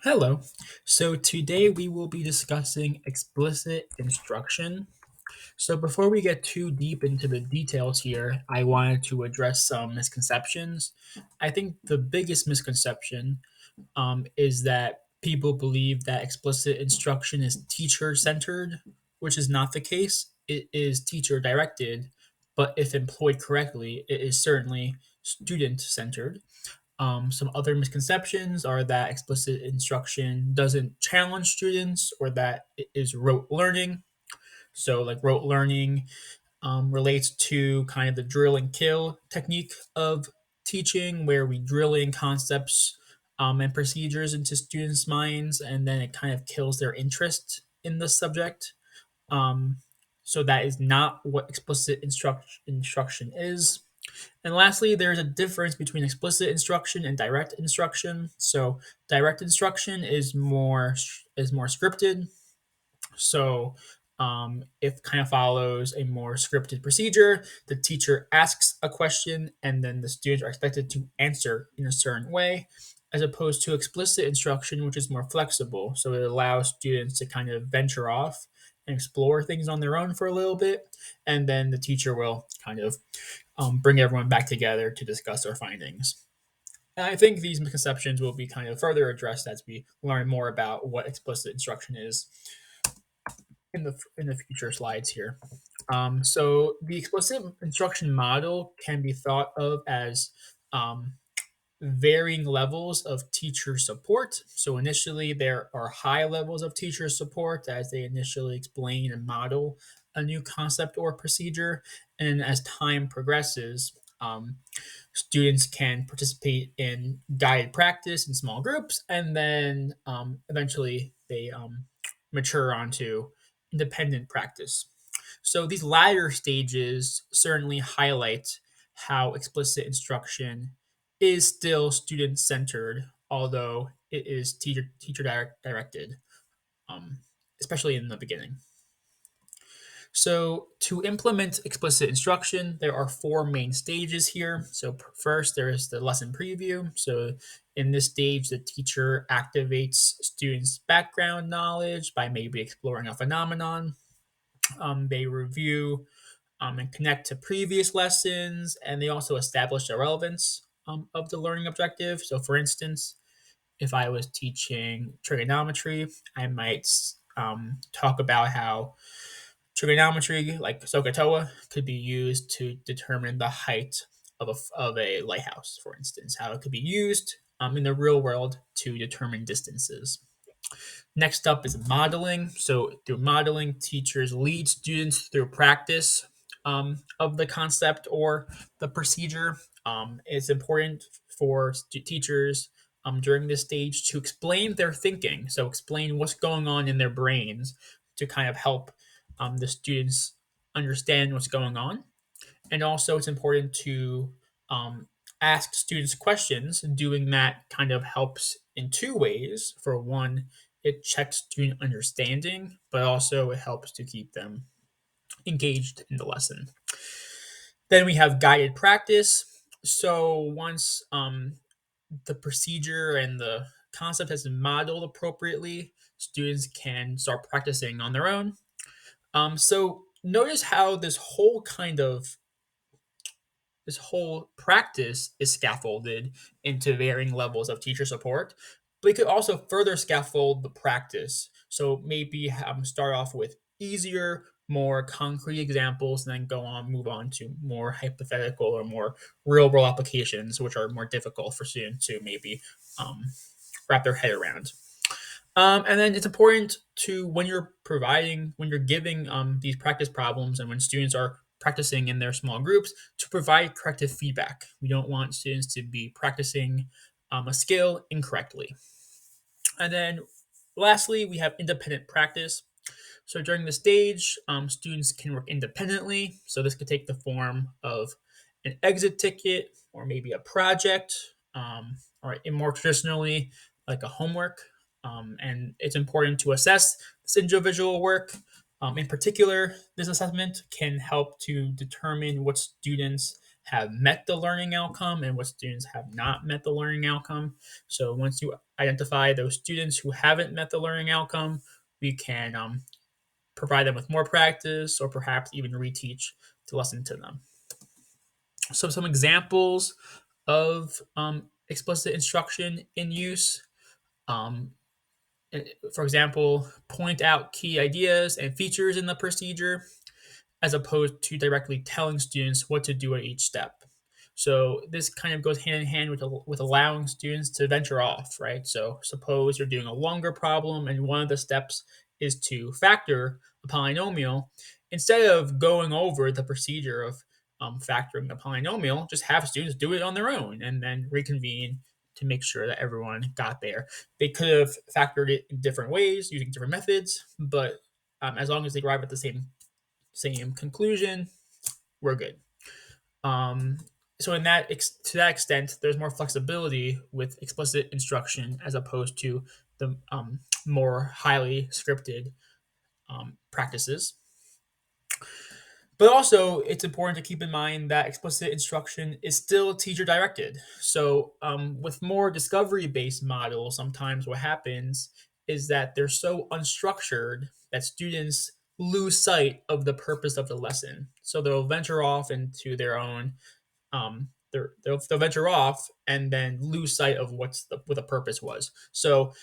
Hello. So today we will be discussing explicit instruction. So before we get too deep into the details here, I wanted to address some misconceptions. I think the biggest misconception is that people believe that explicit instruction is teacher centered, which is not the case. It is teacher directed, but if employed correctly, it is certainly student centered. Some other misconceptions are that explicit instruction doesn't challenge students or that it is rote learning. So, like rote learning relates to kind of the drill and kill technique of teaching, where we drill in concepts and procedures into students' minds, and then it kind of kills their interest in the subject. Um, so, that is not what explicit instruction is. And lastly, there's a difference between explicit instruction and direct instruction. So direct instruction is more scripted. So it kind of follows a more scripted procedure. The teacher asks a question, and then the students are expected to answer in a certain way, as opposed to explicit instruction, which is more flexible. So it allows students to kind of venture off and explore things on their own for a little bit, and then the teacher will kind of bring everyone back together to discuss our findings. And I think these misconceptions will be kind of further addressed as we learn more about what explicit instruction is in the future slides here. So the explicit instruction model can be thought of as um, varying levels of teacher support. So initially, there are high levels of teacher support as they initially explain and model a new concept or procedure. And as time progresses, students can participate in guided practice in small groups, and then eventually they mature onto independent practice. So these latter stages certainly highlight how explicit instruction is still student centered, although it is teacher directed, um, especially in the beginning. So to implement explicit instruction, there are four main stages here. So first, there is the lesson preview. So in this stage, the teacher activates students' background knowledge by maybe exploring a phenomenon. They review and connect to previous lessons, and they also establish the relevance of the learning objective. So, for instance, if I was teaching trigonometry, I might talk about how trigonometry, like SOHCAHTOA, could be used to determine the height of a lighthouse, for instance, how it could be used in the real world to determine distances. Next up is modeling. So, through modeling, teachers lead students through practice of the concept or the procedure. It's important for teachers during this stage to explain their thinking. So, explain what's going on in their brains to kind of help the students understand what's going on. And also, it's important to um, ask students questions. Doing that kind of helps in two ways. For one, it checks student understanding, but also it helps to keep them engaged in the lesson. Then we have guided practice. So once the procedure and the concept has been modeled appropriately, students can start practicing on their own. So notice how this whole practice is scaffolded into varying levels of teacher support, but we could also further scaffold the practice. So maybe start off with easier, more concrete examples, and then move on to more hypothetical or more real world applications, which are more difficult for students to maybe um, wrap their head around. And then it's important to when you're giving these practice problems, and when students are practicing in their small groups, to provide corrective feedback. We don't want students to be practicing a skill incorrectly. And then lastly, we have independent practice. So during the stage, students can work independently. So this could take the form of an exit ticket or maybe a project, or more traditionally, like a homework. And it's important to assess this individual work. In particular, this assessment can help to determine what students have met the learning outcome and what students have not met the learning outcome. So once you identify those students who haven't met the learning outcome. We can provide them with more practice or perhaps even reteach the lesson to them. So some examples of explicit instruction in use. Um, for example, point out key ideas and features in the procedure as opposed to directly telling students what to do at each step. So this kind of goes hand in hand with allowing students to venture off, right? So suppose you're doing a longer problem and one of the steps is to factor a polynomial. Instead of going over the procedure of factoring the polynomial, just have students do it on their own and then reconvene to make sure that everyone got there. They could have factored it in different ways using different methods, but as long as they arrive at the same conclusion, we're good. Um, so to that extent, there's more flexibility with explicit instruction as opposed to the more highly scripted practices. But also, it's important to keep in mind that explicit instruction is still teacher directed. So, with more discovery based models, sometimes what happens is that they're so unstructured that students lose sight of the purpose of the lesson. So, they'll venture off into their own, they'll venture off and then lose sight of what the purpose was. So,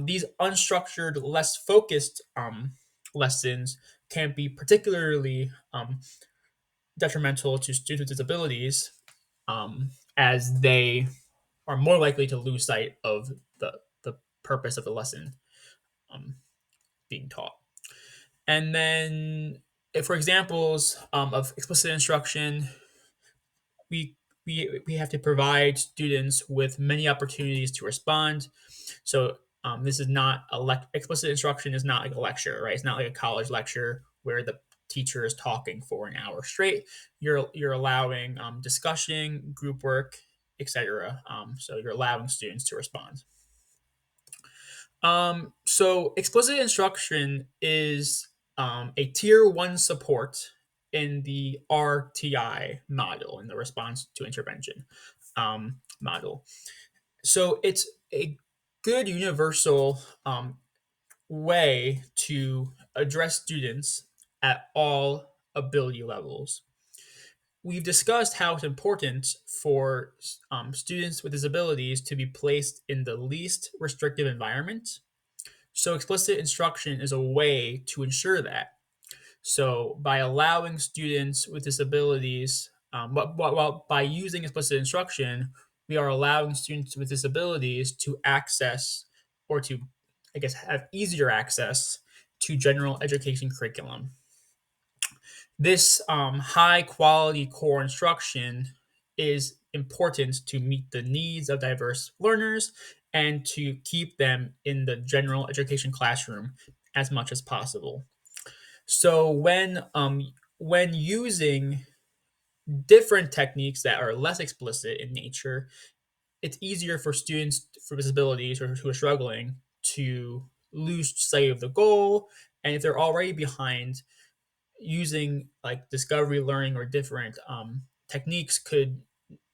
these unstructured, less focused lessons can be particularly detrimental to students with disabilities, as they are more likely to lose sight of the purpose of the lesson um, being taught. And then, if for examples of explicit instruction, we we have to provide students with many opportunities to respond. So this is not explicit instruction is not like a lecture, right? It's not like a college lecture where the teacher is talking for an hour straight. You're allowing discussion, group work, etc. So you're allowing students to respond. So explicit instruction is a tier one support in the RTI model, in the response to intervention model. So it's a good universal way to address students at all ability levels. We've discussed how it's important for students with disabilities to be placed in the least restrictive environment. So, explicit instruction is a way to ensure that. So, by allowing students with disabilities, by using explicit instruction, we are allowing students with disabilities to access or to, I guess, have easier access to general education curriculum. This high quality core instruction is important to meet the needs of diverse learners and to keep them in the general education classroom as much as possible. So when using different techniques that are less explicit in nature, it's easier for students with disabilities or who are struggling to lose sight of the goal. And if they're already behind, using like discovery learning or different techniques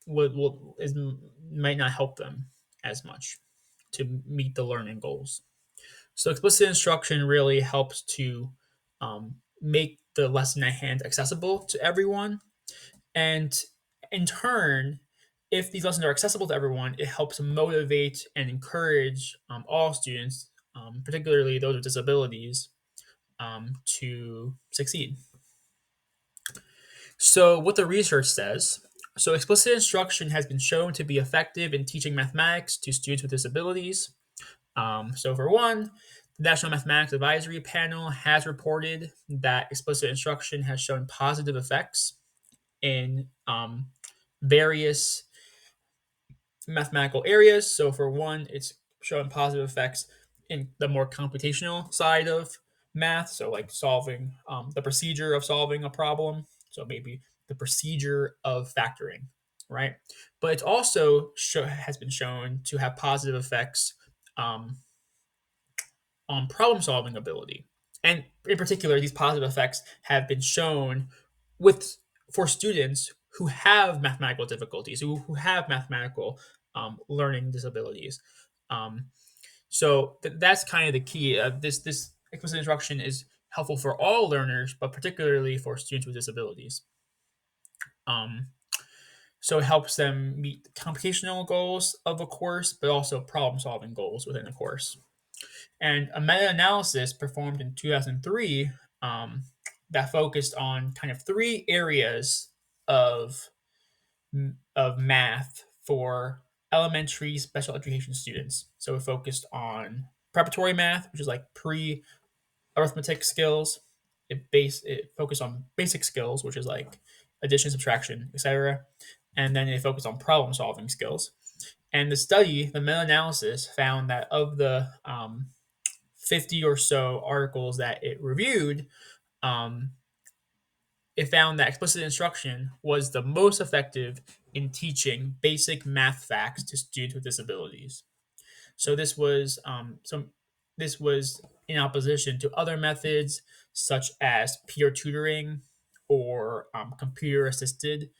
might not help them as much to meet the learning goals. So explicit instruction really helps to make the lesson at hand accessible to everyone. And in turn, if these lessons are accessible to everyone, it helps motivate and encourage all students, particularly those with disabilities, to succeed. So, what the research says, so explicit instruction has been shown to be effective in teaching mathematics to students with disabilities. So, for one, the National Mathematics Advisory Panel has reported that explicit instruction has shown positive effects in various mathematical areas. So, for one, it's showing positive effects in the more computational side of math. So, like solving the procedure of solving a problem. So, maybe the procedure of factoring, right? But it's also has been shown to have positive effects um, on problem solving ability. And in particular, these positive effects have been shown with for students who have mathematical difficulties, who have mathematical learning disabilities. So that's kind of the key. This explicit instruction is helpful for all learners, but particularly for students with disabilities. Um, so it helps them meet the computational goals of a course, but also problem-solving goals within the course. And a meta-analysis performed in 2003 that focused on kind of three areas of of math for elementary special education students. So it focused on preparatory math, which is like pre-arithmetic skills. It focused on basic skills, which is like addition, subtraction, etc. And then it focused on problem solving skills. And the meta-analysis, found that of the 50 or so articles that it reviewed, um, it found that explicit instruction was the most effective in teaching basic math facts to students with disabilities. So this was in opposition to other methods such as peer tutoring or computer assisted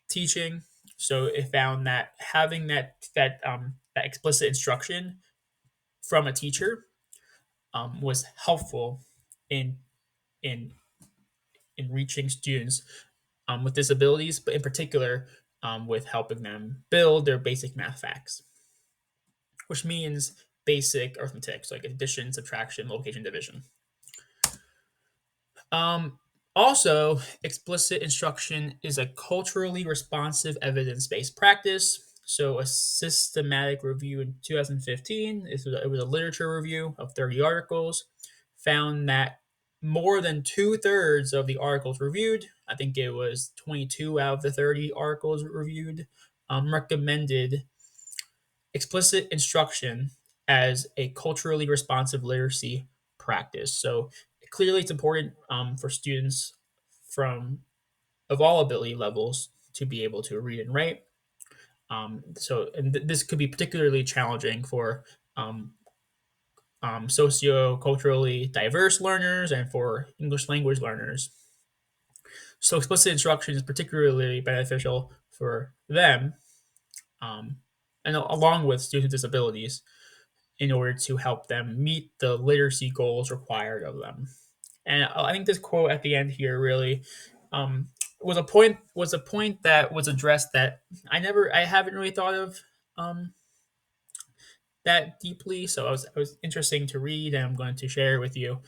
teaching. So it found that having that explicit instruction from a teacher was helpful in in in reaching students with disabilities, but in particular with helping them build their basic math facts, which means basic arithmetic, so like addition, subtraction, multiplication, division. Um, Also, explicit instruction is a culturally responsive evidence based practice. So, a systematic review in 2015, it was a literature review of 30 articles, found that more than two-thirds of the articles reviewed, I think it was 22 out of the 30 articles reviewed, recommended explicit instruction as a culturally responsive literacy practice. So clearly, it's important for students from of all ability levels to be able to read and write. This could be particularly challenging for socio-culturally diverse learners and for English language learners. So explicit instruction is particularly beneficial for them, um, and along with students with disabilities, in order to help them meet the literacy goals required of them. And I think this quote at the end here really was a point that was addressed that I haven't really thought of um, that deeply. So it was interesting to read, and I'm going to share it with you.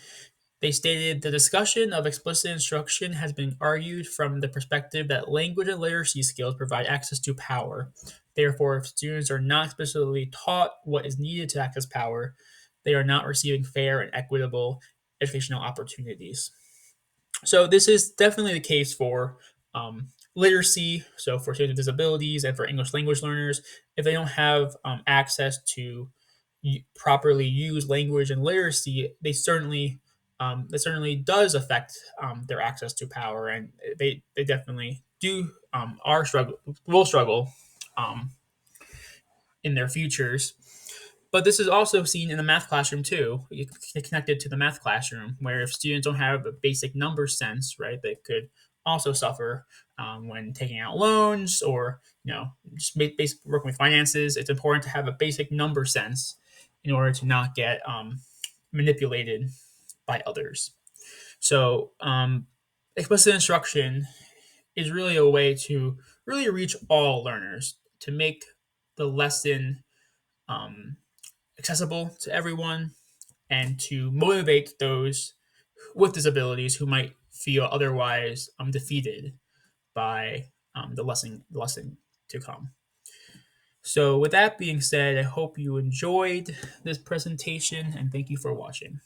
They stated the discussion of explicit instruction has been argued from the perspective that language and literacy skills provide access to power. Therefore, if students are not explicitly taught what is needed to access power, they are not receiving fair and equitable educational opportunities. So this is definitely the case for literacy. So for students with disabilities and for English language learners, if they don't have access to properly use language and literacy, that certainly does affect their access to power, and they definitely do are struggle will struggle um, in their futures. But this is also seen in the math classroom too. You connected to the math classroom, where if students don't have a basic number sense, right, they could also suffer when taking out loans or just basic working with finances. It's important to have a basic number sense in order to not get manipulated by others. So explicit instruction is really a way to really reach all learners to make the lesson um, accessible to everyone and to motivate those with disabilities who might feel otherwise defeated by the lesson to come. So, with that being said, I hope you enjoyed this presentation and thank you for watching.